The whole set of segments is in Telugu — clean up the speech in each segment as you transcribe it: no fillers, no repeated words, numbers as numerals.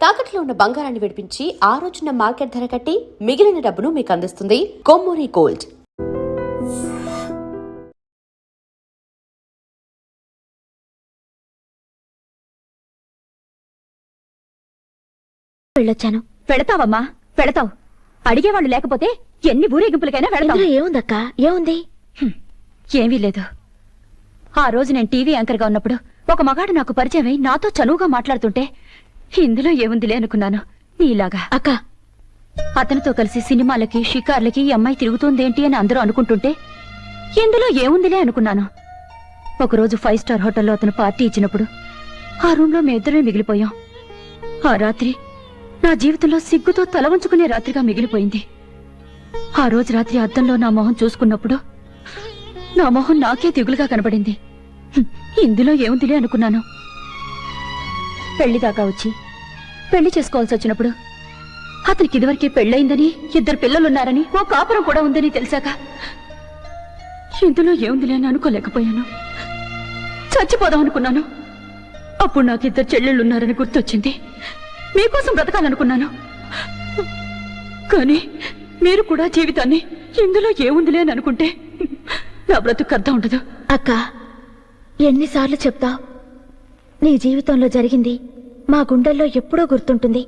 తాకట్లో ఉన్న బంగారాన్ని విడిపించి ఆ రోజున మార్కెట్ ధర కట్టి మిగిలిన డబ్బును మీకు అందిస్తుంది కొమ్మూరి గోల్డ్. వెళ్ళొచ్చాను. పెడతావమ్మా, పెడతావు. అడిగేవాళ్ళు లేకపోతే ఎన్ని ఊరేగింపులకైనా వెళతావు. ఏముందక్క, ఏముంది? ఏమీ లేదు. ఆ రోజు నేను టీవీ యాంకర్ గా ఉన్నప్పుడు ఒక మగాడు నాకు పరిచయం అయి నాతో చనువుగా మాట్లాడుతుంటే ఇందులో ఏముందిలే అనుకున్నాను. నీలాగా అక్క, అతనితో కలిసి సినిమాలకి షికార్లకి ఈ అమ్మాయి తిరుగుతుందేంటి అని అందరూ అనుకుంటుంటే ఇందులో ఏముందిలే అనుకున్నాను. ఒకరోజు 5 స్టార్ హోటల్లో అతను పార్టీ ఇచ్చినప్పుడు ఆ రూమ్ లో మేమిద్దరమే మిగిలిపోయాం. ఆ రాత్రి నా జీవితంలో సిగ్గుతో తల వంచుకునే రాత్రిగా మిగిలిపోయింది. ఆ రోజు రాత్రి అద్దంలో నా మొహం చూసుకున్నప్పుడు నా మొహం నాకే దిగులుగా కనబడింది. ఇందులో ఏముందిలే అనుకున్నాను. పెళ్లి దాకా వచ్చి పెళ్లి చేసుకోవాల్సి వచ్చినప్పుడు అతనికి ఇదివరకే పెళ్ళయిందని, 2 పిల్లలున్నారని, ఓ కాపురం కూడా ఉందని తెలిసాక ఇందులో ఏముందిలే అని అనుకోలేకపోయాను. చచ్చిపోదాం అనుకున్నాను. అప్పుడు నాకు 2 చెల్లెళ్ళున్నారని గుర్తొచ్చింది. మీకోసం బ్రతకాలనుకున్నాను. కానీ మీరు కూడా జీవితాన్ని ఇందులో ఏముందిలే అని అనుకుంటే నా బ్రతుకు అర్థం ఉండదు. అక్క, ఎన్నిసార్లు చెప్తావు? నీ జీవితంలో జరిగింది మా గుండెల్లో ఎప్పుడూ గుర్తుంటుంది.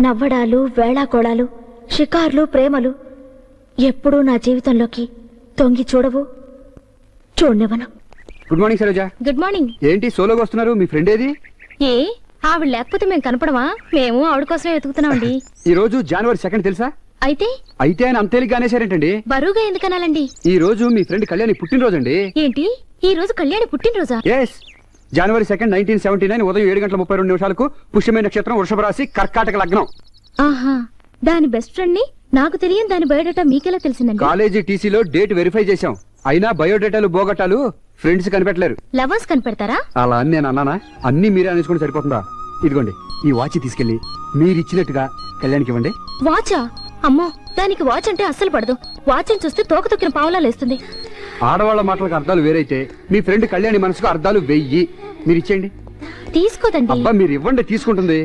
నవ్వడాలు, వేళాకోళాలు, షికార్లు, ప్రేమలు ఎప్పుడూ నా జీవితంలోకి తొంగి చూడవు, చూడనివ్వను. Good morning Saroja. Good morning. ఏంటి సోలోగా వస్తున్నారు? మీ ఫ్రెండ్ ఏది? ఏ ఆవిడ లేకపోతే మేము కనపడమా? మేము ఆవిడ కోసమే వెతుకుతున్నామండి. ఈ రోజు జనవరి 2 తెలుసా? అయితే ఆయన అంతేలిగా అనేసారేంటండి? బరువుగా ఎందుకనాలండి? ఈ రోజు మీ ఫ్రెండ్ కళ్యాణి పుట్టినరోజు అండి. ఏంటి, ఈ రోజు కళ్యాణి పుట్టినరోజా? ఎస్, జనవరి 2, 1979 ఉదయం 7:32 పుష్యమైన నక్షత్రం, వృషభ రాశి, కర్కాటక లగ్నం. ఆహా, దాని బెస్ట్ ఫ్రెండ్ ని నాకు తెలియని దాని బయోడేటా మీకెలా తెలిసిందండి? కాలేజీ టీసీలో డేట్ వెరిఫై చేశాం. అయినా బయోడేటాలు బోగటాలు ఫ్రెండ్స్ కనిపెట్టలేరు. లవర్స్ కనిపెడతారా? అలా అని నేను అన్నానా? అన్ని మీరే అనేసుకుని సరిపోతుందా? ఇదిగోండి, ఈ వాచ్ తీసుకెళ్లి మీరు ఇచ్చినట్టుగా కళ్యాణ్కి ఇవ్వండి. వాచా? అమ్మో, దానికి వాచ్ అంటే అస్సలు పడదు. వాచ్ చూస్తే తోక తొక్కిన పావులా లేస్తుంది. ఆడవాళ్ల మాటలకు అర్థాలు వేరైతే మీ ఫ్రెండ్ కళ్యాణి మనసుకు అర్థాలు 1000. మీరు ఇచ్చేయండి. తీసుకోదండి. అబ్బా, మీరు ఇవ్వండి. తీసుకుంటుంది.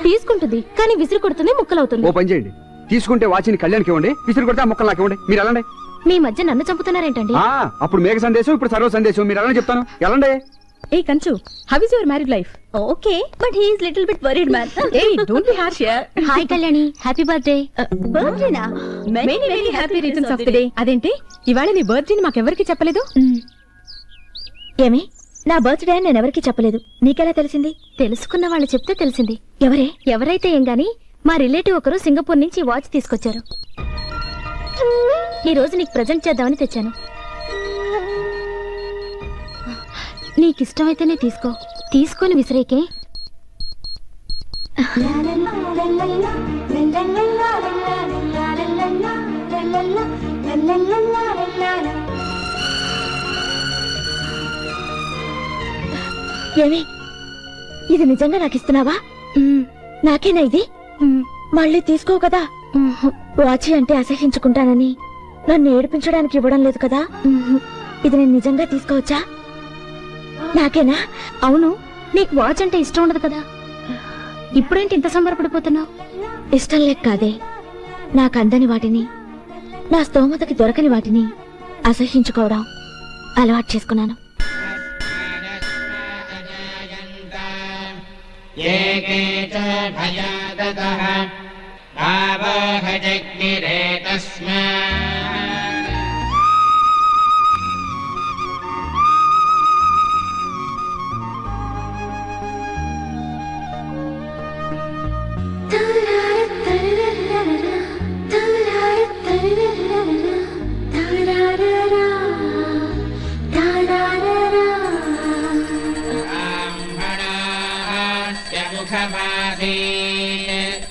తీసుకుంటుంది కానీ విసిరి కొడుతుంది, ముక్కలవుతుంది. ఓ పని చేయండి, తీసుకుంటే వాచిని కళ్యాణ్కి ఇవ్వండి, విసిరి కొడితే ఆ ముక్కలు నాకు ఇవ్వండి. మీరు వెళ్ళండి. మీ మధ్య నన్ను చంపుతున్నారేంటండి? అప్పుడు మేఘ సందేశం, ఇప్పుడు సర్వ సందేశం. మీరు ఎలా చెప్తాను? వెళ్ళండి. Hey Kanchu, how is your married life? Okay, but he is little bit worried man. Hey, don't be harsh here. Hi Kalyani, happy birthday. Birthday na? Many happy returns of the day. అదేంటి ఇవాళ నీ బర్త్డే మాకెవరికి చెప్పలేదు? ఏమి, నా బర్త్డే అని నేను ఎవరికి చెప్పలేదు. నీకెలా తెలిసింది? తెలుసుకున్న వాళ్ళు చెప్తే తెలిసింది. ఎవరైతే ఏం గాని మా రిలేటివ్ ఒకరు సింగపూర్ నుంచి వాచ్ తీసుకొచ్చారు. ఈ రోజు నీకు ప్రజెంట్ చేద్దామని తెచ్చాను. నీకిష్టమైతేనే తీసుకో, తీసుకొని విసిరేకే. ఏమి, ఇది నిజంగా నాకు ఇస్తున్నావా? నాకేనా ఇది? మళ్ళీ తీసుకో కదా. వాచి అంటే అసహించుకుంటానని నన్ను ఏడిపించడానికి ఇవ్వడం లేదు కదా. ఇది నేను నిజంగా తీసుకోవచ్చా? నాకేనా? అవును, నీకు వాచ్ అంటే ఇష్టం ఉండదు కదా. ఇప్పుడేంటి ఇంత సంబరపడిపోతున్నావు? ఇష్టం లేక కాదే, నాకు అందని వాటిని, నా స్తోమతకి దొరకని వాటిని అసహించుకోవడం అలవాటు చేసుకున్నాను.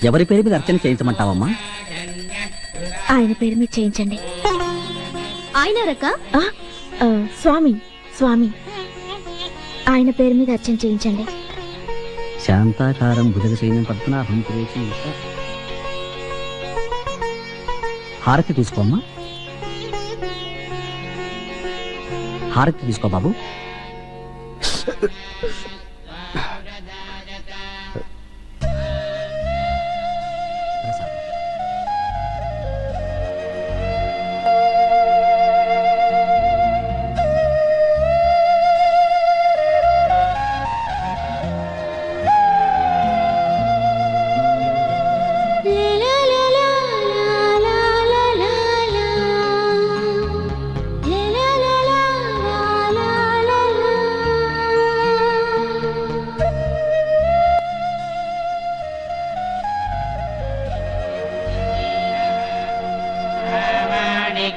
ఎవరి పేరు మీద అర్చన చేయించమంటావమ్మా? ఆయన పేరు మీద చేయించండి. ఆయన రక స్వామి ఆయన పేరు మీద అర్చన చేయించండి. శాంతాకారం భుజగశయనం పద్మనాభం చేసి హారతి తీసుకోమ్మా. హారతి తీసుకో బాబు.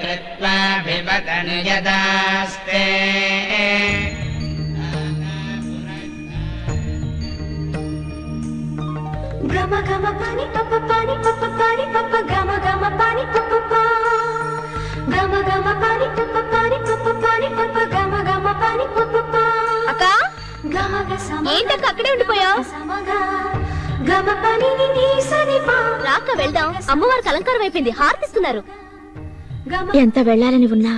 कृत्वाभिवदन् यदास्ते గమ గమ పాని పప్ప పాని పప్ప పాని పప్ప గమ గమ పాని పప్ప పా గమ గమ పాని పప్ప పాని పప్ప పాని పప్ప గమ గమ పాని పప్ప పా అక్క గమ గ సమ ఏంటక్క అక్కడే ఉండిపోయావు సమగ గమ పాని ని సని పా రాక వెళ్దాం అమ్మవారికి అలంకారం అయిపోయింది హారతిస్తున్నారు ఎంత వెళ్ళాలని ఉన్నా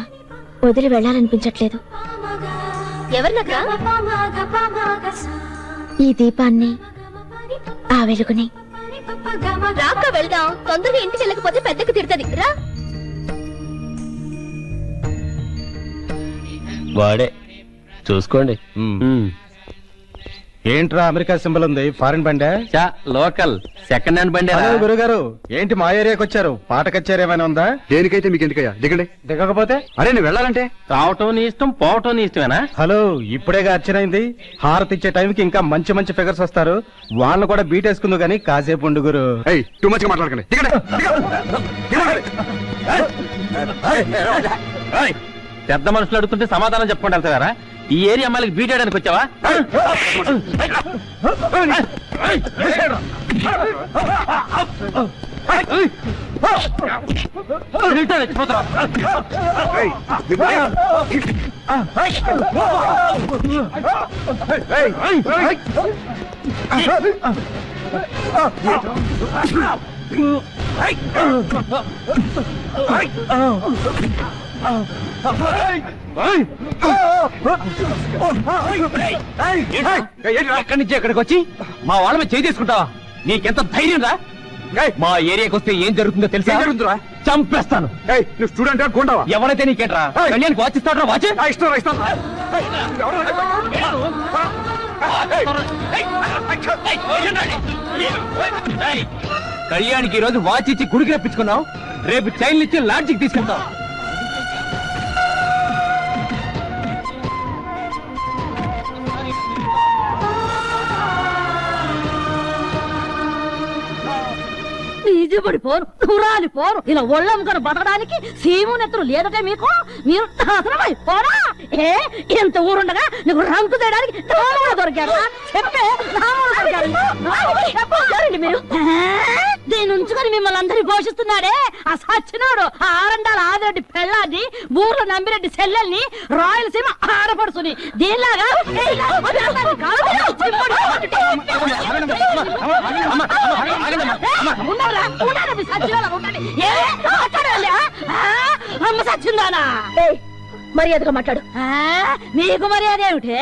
వదిలి వెళ్ళాలనిపించట్లేదు ఎవరినక్క ఈ దీపాన్ని ఆ వెలుగుని రాక వెళ్దాం తొందరగా ఇంటికి వెళ్ళకపోతే పెద్దకు తిడుతుంది రా వాడే చూసుకోండి. ఏంట్రా అమెరికా సింబల్ ఉంది, ఫారిన్ బండే? లోకల్ సెకండ్ హ్యాండ్ బండి. గురుగారు ఏంటి మా ఏరియాకి వచ్చారు? పాట కచ్చారు ఏమైనా ఉందా? దేనికైతే మీకు ఎందుకయ్యా, దిగండి. దిగకపోతే అరే నేను వెళ్ళాలంటే రావటం నీ ఇష్టం, పోవటం నీ ఇష్టమేనా? హలో, ఇప్పుడేగా అర్చనైంది. హారతి ఇచ్చే టైంకి ఇంకా మంచి మంచి ఫిగర్స్ వస్తారు, వాళ్ళని కూడా బీట్ వేసుకుందు గానీ కాసేపు ఉండు గురు. టూ మచ్ గా మాట్లాడకండి, దిగండి. పెద్ద మనుషులు అడుగుతుంటే సమాధానం చెప్పుకుంటూ వెళ్తారా? ఈ ఏరియా అమ్మాయికి బీట్ చేయడానికి వచ్చావా? ఎక్కడి నుంచి ఎక్కడికి వచ్చి మా వాళ్ళ మీద చేయి తీసుకుంటావా? నీకెంత ధైర్యం రా? మా ఏరియాకి వస్తే ఏం జరుగుతుందో తెలుసా? జరుగుతుందా? చంపేస్తాను. నువ్వు స్టూడెంట్ కొంటావా? ఎవరైతే నీకేంట్రా? కళ్యాణ్కి వాచిస్తాడు. వాచ్ ఇష్టం. కళ్యాణ్కి ఈ రోజు వాచ్ ఇచ్చి గుడికి రప్పించుకున్నావు, రేపు చైన్ ఇచ్చి లాడ్జికి తీసుకెళ్తావు. పడిపోను దూరాలి పోను ఇలా ఒళ్ళమ్ముకొని బతకడానికి సీము నెత్తరు లేదటే మీకు. మీరు నాశనమై పోరా. ఎంత ఊరుండగా నీకు రంకు తేయడానికి దొరికారు. మీరు దీన్ని ఉంచుకొని మిమ్మల్ని అందరి పోషిస్తున్నాడే ఆ సచ్చినోడు, ఆ ఆరండాల ఆదిరెడ్డి పెళ్ళాన్ని, ఊర్లో నమ్మిరెడ్డి చెల్లెల్ని, రాయలసీమ ఆడపడుచుని దీనిలాగా మర్యాదగా మాట్లాడు. నీకు మర్యాద ఏమిటి?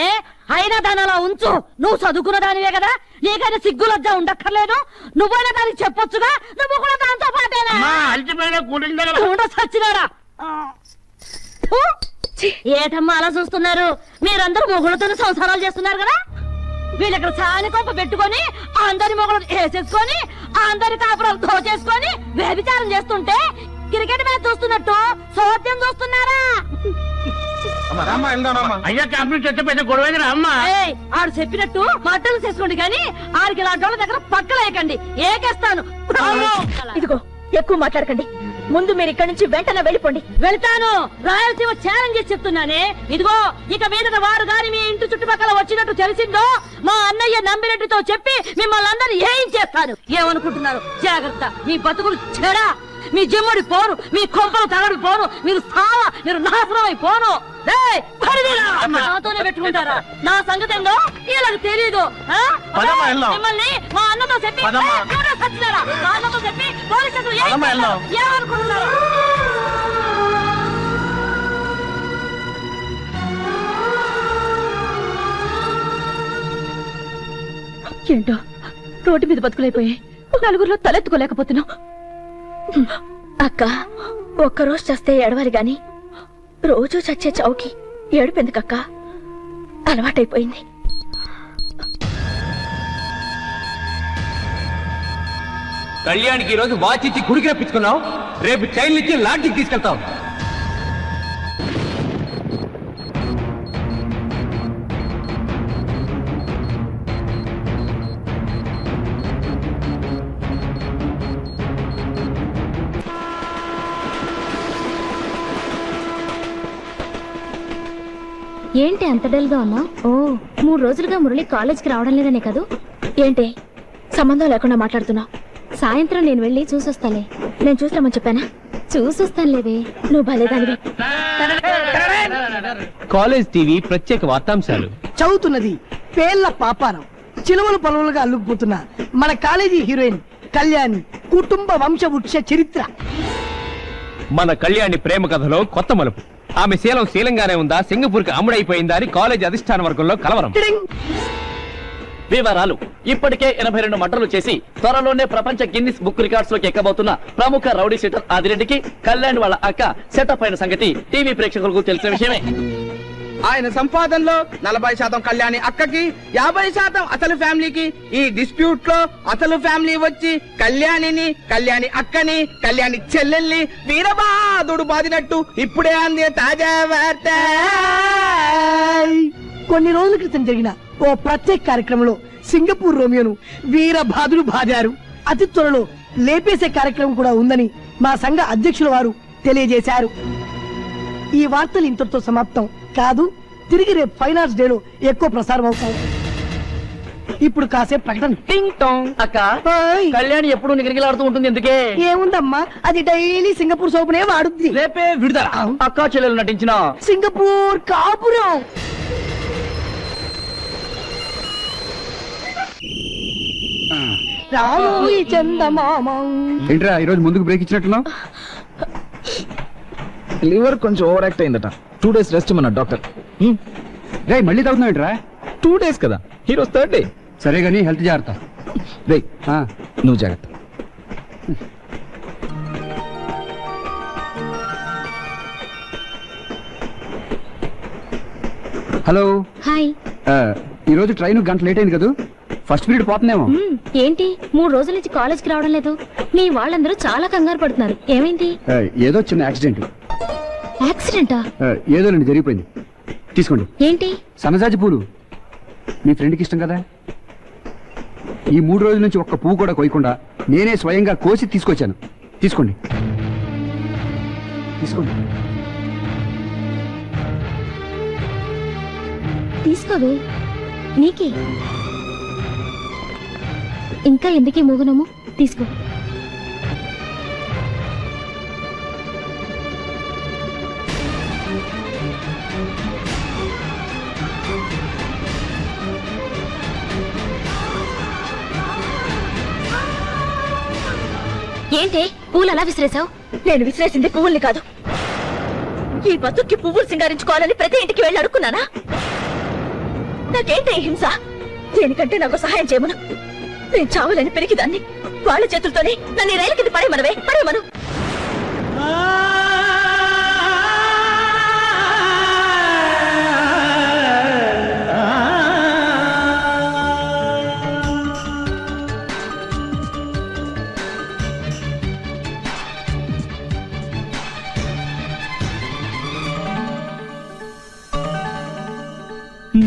అయినా దాని అలా ఉంచు. నువ్వు చదువుకున్న దానివే కదా, నీకైనా సిగ్గులజ్జా ఉండక్కర్లేదు. నువ్వైనా దానికి చెప్పొచ్చుగా, నువ్వు కూడా దాంతో పాటేనా? సచ్చినారా? ఏటమ్మా అలా చూస్తున్నారు? మీరందరూ మొగుళ్ళతో సంసారాలు చేస్తున్నారు కదా. వీళ్ళక్కడ చాని కొంప పెట్టుకొని అందరి మొగులు వేసేసుకొని అందరి కాపురాలు దోచేసుకొని వ్యభిచారం చేస్తుంటే క్రికెట్ మ్యాచ్ చూస్తున్నట్టు సోద్యం చూస్తున్నారా? ఆడు చెప్పినట్టు మట్టలు చేసుకోండి కానీ ఆడికి ఇలాంటి వాళ్ళ దగ్గర పక్కలేయకండి, ఏకేస్తాను. ఇదిగో ఎక్కువ మాట్లాడకండి, ముందు మీరు ఇక్కడి నుంచి వెంటనే వెళ్ళిపోండి. వెళ్తాను. రాయలసీమ ఛాలెంజ్ చేసి చెప్తున్నానే. ఇదిగో ఇక మీదట వారు గాని మీ ఇంటి చుట్టుపక్కల వచ్చినట్టు తెలిసిందో మా అన్నయ్య నంబిరెడ్డితో చెప్పి మిమ్మల్ని అందరినీ ఏం చేస్తాను. ఏమనుకుంటున్నారు? జాగ్రత్త. మీ బతుకులు చెడా, మీ జిమ్మడి పోరు, మీ కొంపలు తగడి పోరు, మీరు సావ, మీరు నాశనమై పోను. నాతోనే పెట్టుకుంటారా? నా సంగతి ఏందో వీళ్ళకి తెలీదు. మిమ్మల్ని మా అన్నతో చెప్పి సచ్చినారా? మా అన్నతో చెప్పి పోలీసులు ఏమనుకుంటున్నారు? ఏంటో రోడ్డు మీద బతుకులైపోయాయి. నలుగురిలో తలెత్తుకోలేకపోతున్నావు. అక్క, ఒక్కరోజు చస్తే ఏడవాలి గాని రోజు చచ్చే చౌకి ఏడుపెందుకక్క? అలవాటైపోయింది. కళ్యాణ్కి ఈ రోజు వాచ్ ఇచ్చి గుడికి రప్పించుకున్నావు, రేపు చైన్ ఇచ్చి లాడ్జికి తీసుకెళ్తావు. ఏంటి అంత డల్ గా ఉన్నావు? ఓ 3 రోజులుగా మురళి కాలేజ్కి రావడం లేదనే కదూ? ఏంటి సంబంధం లేకుండా మాట్లాడుతున్నావు? సాయంత్రం నేను వెళ్ళి చూసొస్తాలే. నేను చూసిరామని చెప్పానా? చూసొస్తాను లేవే. నువ్వు భలేదానివి. కాలేజ్ టీవీ ప్రత్యేక వార్తాంశాలు చదువుతున్నది పేర్ల పాపారం. చిలువలు పొలవులుగా అల్లుకుపోతున్న మన కాలేజీ హీరోయిన్ కళ్యాణి కుటుంబ వంశవృక్ష చరిత్ర. మన కళ్యాణి ప్రేమ కథలో కొత్త మలుపు. ఆమె శీలంగానే ఉందా, సింగపూర్ కి అమ్ముడైపోయిందా అని కాలేజ్ అధిష్టాన వర్గంలో కలవరం. వివరాలు: ఇప్పటికే 82 మర్డర్లు చేసి త్వరలోనే ప్రపంచ గిన్నిస్ బుక్ రికార్డ్స్ లోకి ఎక్కబోతున్న ప్రముఖ రౌడీ షీటర్ ఆదిరెడ్డికి కళ్యాణ్ వాళ్ళ అక్క సెటప్ అయిన సంగతి టీవీ ప్రేక్షకులకు తెలిసిన విషయమే. ఆయన సంపాదనలో 40% కళ్యాణి అక్కకి, 50% అసలు ఫ్యామిలీకి. ఈ డిస్ప్యూట్ లో అసలు ఫ్యామిలీ వచ్చి కళ్యాణి అక్కని, కళ్యాణి చెల్లెల్ని వీరబాదుడు బాదినట్టు ఇప్పుడే అందే తాజా వార్త. కొన్ని రోజుల క్రితం జరిగిన ఓ ప్రత్యేక కార్యక్రమంలో సింగపూర్ రోమియోను వీరబాదుడు బాదారు. అతి త్వరలో లేపేసే కార్యక్రమం కూడా ఉందని మా సంఘ అధ్యక్షుల వారు తెలియజేశారు. ఈ వార్తలు ఇంతటితో సమాప్తం కాదు. తిరిగి రేపు ఫైనాన్స్ డేలో ఎక్కువ ప్రసారం అవుతాయి. ఇప్పుడు కాసేపు ప్రకటన. టింగ్ టాంగ్. అక్క, కళ్యాణి ఎప్పుడు నిగనిగలాడుతూ ఉంటుంది ఎందుకే? ఏముందమ్మా, అది డైలీ సింగపూర్ సోపునే వాడుద్ది. రేపే విడుదల. అక్క చెల్లెలు నటించిన సింగపూర్ కాపురం. రామోయి చందమామ. ఏంట్రా ఈరోజు ముందుకు బ్రేక్ ఇచ్చినట్టున్నావు? లివర్ కొంచెం ఓవర్ యాక్ట్ అయిందట. 2 days రెస్ట్ మన డాక్టర్. రే మళ్ళీ తాగుతున్నావు ఏంట్రా? 2 days కదా, హీరోస్ 3rd day. సరే కానీ హెల్త్ జాగ్రత్త. రే నువ్వు జాగ్రత్త. హలో. హాయ్. ఈరోజు ట్రైన్ గంట లేట్ అయింది కదా, ఫస్ట్ పీరియడ్ పోతుందేమో. ఏంటి 3 రోజుల నుంచి కాలేజ్కి రావడం లేదు? మీ వాళ్ళందరూ చాలా కంగారు పడుతున్నారు. ఏమైంది? ఏదో చిన్న యాక్సిడెంట్. యాక్సిడెంటా? ఏదోనండి జరిగిపోయింది. తీసుకోండి. ఏంటి? సన్నజాజి పూలు. మీ ఫ్రెండ్కి ఇష్టం కదా. ఈ 3 రోజుల నుంచి ఒక్క పువ్వు కూడా కోయకుండా నేనే స్వయంగా కోసి తీసుకొచ్చాను. తీసుకోండి తీసుకోండి. తీసుకోవే, నీకే. ఇంకా ఎందుకే మూగనము? తీసుకో. ఏంటే పూలు అలా విసిరేసావు? నేను విసిరేసింది పువ్వుల్ని కాదు. ఈ బతుక్కి పువ్వులు సింగారించుకోవాలని ప్రతి ఇంటికి వెళ్ళి అడుక్కున్నానా? నాకేంటే హింస? దేనికంటే నాకు సహాయం చేయమను. నేను చావాలని పెరిగిదాన్ని. వాళ్ళ చేతులతోనే నన్ను రైలు కింద పడేమను.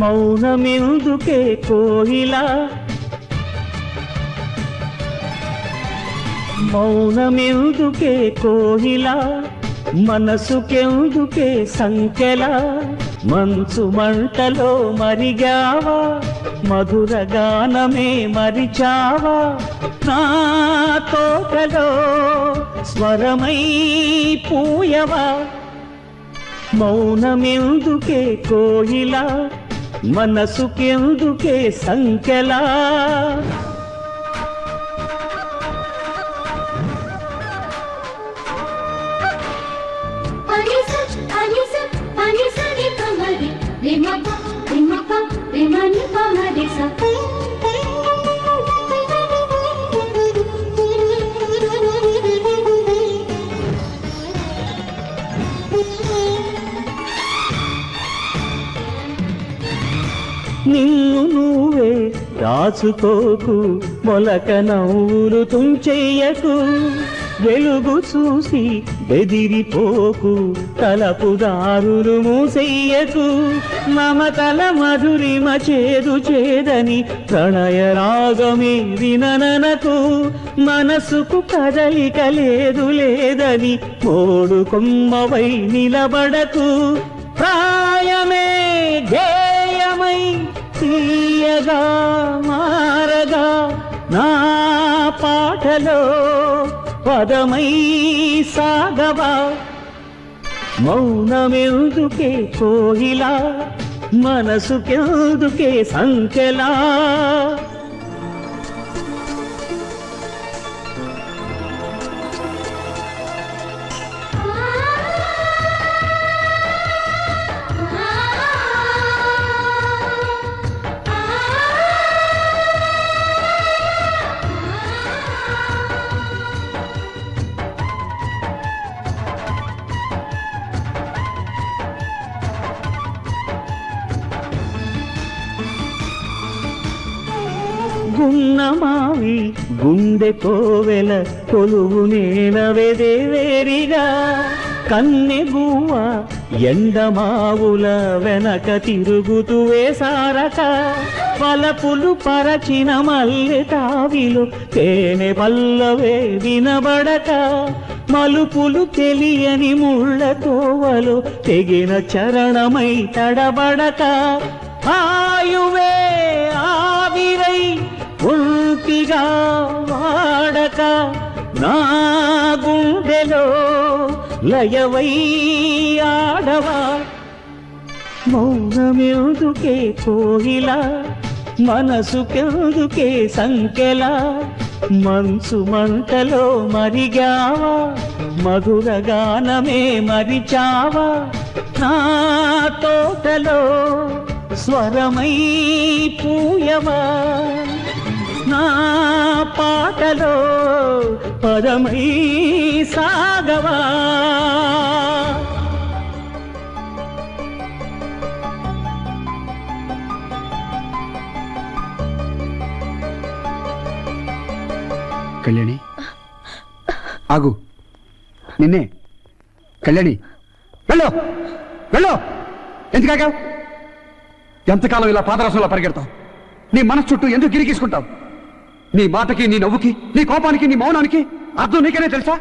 మౌనమెందుకే కోయిలా, మౌనమెందుకే కోయిలా, మనసుకెందుకే సంకెలా, మంచు మంటలో మరిగావా, మధుర గానమే మరిచావా, నా తోటలో స్వరమై పూయవా. మౌనమెందుకే కోయిలా, మనసుకెందుకే సంకెలా. నిన్ను నువ్వే రాసుకోకు, మొలక నవ్వులు తుంచెయ్యకు, వెలుగు చూసి బెదిరిపోకు, తలపుదారులు మూసెయ్యకు, మమతల మధురిమ చేదు చేదని ప్రణయ రాగమే విననకు, మనసుకు కదలిక లేదు లేదని మోడు కొమ్మవై నిలబడకు. ప్రాయమే గేయమై తీయగా మారగా నా పాటలో పదమై సాగవా మౌనమెందుకే కోయిలా మనసుకెందుకే సంకెలా గున్నమావి గుండె కోవెల కొలువు నేనవెదేవేరిగా కన్నె గువ్వ ఎండమావుల వెనక తిరుగుతూ వేసారక వలపులు పరచిన మల్లె తావిలో తేనె పల్లవే వినబడక మలుపులు తెలియని ముళ్ళ తోవలు తెగిన చరణమై తడబడక ఆయువే ఆవిరై ఒంటిగా వాడక నా గుండెలో లయవై ఆడవా మౌనమెందుకే కోయిలా మనసుకెందుకే సంకెలా మంచు మంటలో మరిగావా మధుర గానమే మరిచావా నా తోటలో స్వరమై పూయవా నా పాటలో పదమై సాగవా కళ్యాణి ఆగు నిన్నే కళ్యాణి వెళ్ళు వెళ్ళు ఎందుకాగావు ఎంతకాలం ఇలా పాదరసంలో పరిగెడతావు నీ మనసు చుట్టూ ఎందుకు గిరిగీసుకుంటావు నీ మాటకి నీ నవ్వుకి నీ కోపానికి నీ మౌనానికి అర్థం నీకనే తెలుసా